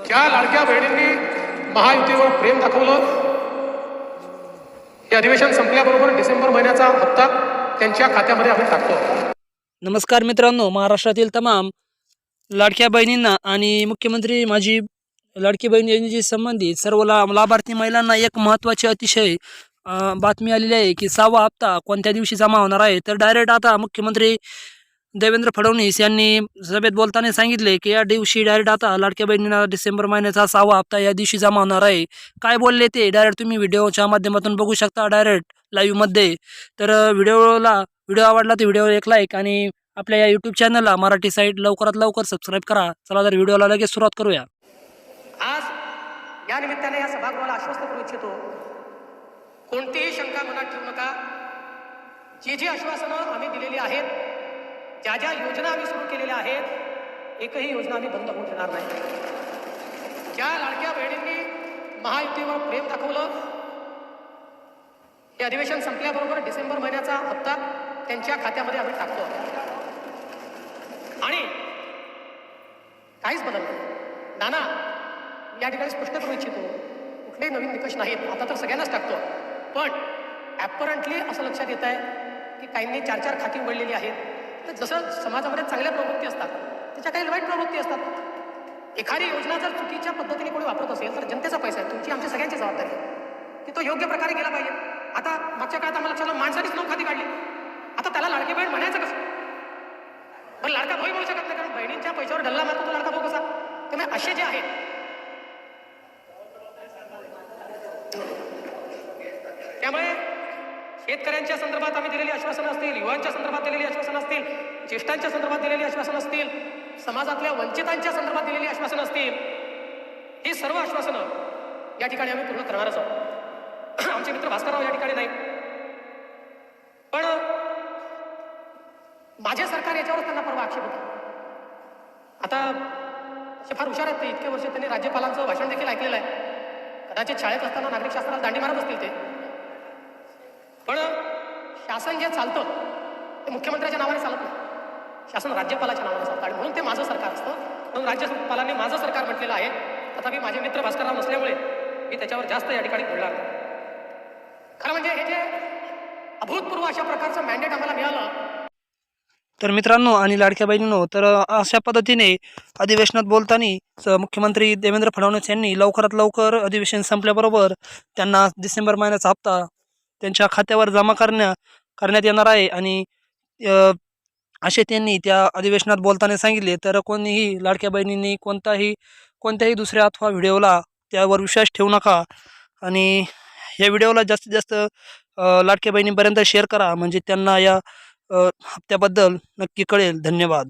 ज्या लाडक्या बहिणींनी महायुतीवर प्रेम दाखवलं, हे अधिवेशन संपल्याबरोबर डिसेंबर महिन्याचा हप्ता त्यांच्या खात्यामध्ये आम्ही टाकतो. नमस्कार मित्रांनो, महाराष्ट्रातील तमाम लाडक्या बहिणींना आणि मुख्यमंत्री माझी लाडकी बहीण योजनेशी संबंधित सर्व लाभार्थी महिलांना एक महत्त्वाची अतिशय बातमी आलेली आहे की 6वा हप्ता कोणत्या दिवशी जमा होणार आहे. तर डायरेक्ट आता मुख्यमंत्री देवेंद्र फडणवीस यांनी सभेत बोलताना सांगितले की या दिवशी डायरेक्ट आता लाडक्या बहिणींना डिसेंबर महिन्याचा 6वा हप्ता या दिवशी जमा होणार आहे. काय बोलले ते डायरेक्ट तुम्ही व्हिडिओच्या माध्यमातून बघू शकता डायरेक्ट लाईव्हमध्ये. तर व्हिडिओ आवडला तर व्हिडिओवर एक लाईक आणि आपल्या या यूट्यूब चॅनलला मराठी साईट लवकरात लवकर सबस्क्राईब करा. चला तर व्हिडिओला लगेच सुरुवात करूया. आज या निमित्ताने या सभागृहाला आश्वस्त करू इच्छितो, कोणतीही शंका मनात ठेवू नका. जी आश्वासनं आम्ही दिलेली आहेत, ज्या योजना आम्ही सुरू केलेल्या आहेत, एकही योजना आम्ही बंद होऊ देणार नाही. ज्या लाडक्या बहिणींनी महायुतीवर प्रेम दाखवलं, हे अधिवेशन संपल्याबरोबर डिसेंबर महिन्याचा हप्ता त्यांच्या खात्यामध्ये आम्ही टाकतो आणि काहीच बदल नाही. नाना, या ठिकाणी स्पष्ट करू इच्छितो, कुठलेही नवीन निकष नाहीत. आता तर सगळ्यांनाच टाकतो, पण ॲपरंटली असं लक्षात येत आहे की काहींनी 4 खाती उघडलेली आहेत. तर जसं समाजामध्ये चांगल्या प्रवृत्ती असतात, त्याच्या काही वाईट प्रवृत्ती असतात. एखादी योजना जर चुकीच्या पद्धतीने कोणी वापरत असेल तर जनतेचा पैसा आहे, तुमची आमच्या सगळ्यांची जबाबदारी आहे की तो योग्य प्रकारे गेला पाहिजे. आता मागच्या काळात आम्हाला लक्षात माणसानेच 9 खाती काढली, आता त्याला लाडकी बहीण म्हणायचं कसं? पण लाडका भाऊ म्हणू शकत नाही, कारण बहिणींच्या पैशावर डल्ला मारतो तो लाडका भाऊ कसा? त्यामुळे असे जे आहेत, त्यामुळे शेतकऱ्यांच्या संदर्भात आम्ही दिलेली आश्वासनं असतील, युवांच्या संदर्भात दिलेली आश्वासनं असतील, ज्येष्ठांच्या संदर्भात दिलेली आश्वासनं असतील, समाजातल्या वंचितांच्या संदर्भात दिलेली आश्वासनं असतील, ही सर्व आश्वासनं या ठिकाणी आम्ही पूर्ण करणारच आहोत. आमचे मित्र भास्करराव या ठिकाणी नाही, पण माझे सरकार याच्यावर त्यांना परवा आक्षेप होता. आता ते फार हुशार आहेत, ते इतके वर्ष त्यांनी राज्यपालांचं भाषण देखील ऐकलेलं आहे. कदाचित शाळेत असताना नागरिक शास्त्राला दांडी मारत असतील ते, पण शासन जे चालतं ते मुख्यमंत्र्याच्या नावाने चालत नाही, शासन राज्यपालाच्या नावाने चालतं आणि म्हणून ते माझं सरकार असतं. म्हणून राज्यपालांनी माझं सरकार म्हटलेलं आहे. तथापि माझे मित्र भास्करराव नसल्यामुळे मी त्याच्यावर जास्त या ठिकाणी बोलणार नाही. खरं म्हणजे हे जे अभूतपूर्व अशा प्रकारचं मॅन्डेट आम्हाला मिळालं. तर मित्रांनो आणि लाडक्या बहिणींनो, तर अशा पद्धतीने अधिवेशनात बोलताना मुख्यमंत्री देवेंद्र फडणवीस यांनी लवकरात लवकर अधिवेशन संपल्याबरोबर त्यांना डिसेंबर महिन्याचा हप्ता त्यांच्या खात्यावर जमा करण्यात येणार आहे आणि असे त्यांनी त्या अधिवेशनात बोलताना सांगितले. तर कोणीही लाडक्या बहिणींनी कोणत्याही दुसऱ्या अथवा व्हिडिओला त्यावर विश्वास ठेवू नका आणि या व्हिडिओला जास्तीत जास्त लाडक्या बहिणींपर्यंत शेअर करा, म्हणजे त्यांना या हप्त्याबद्दल नक्की कळेल. धन्यवाद.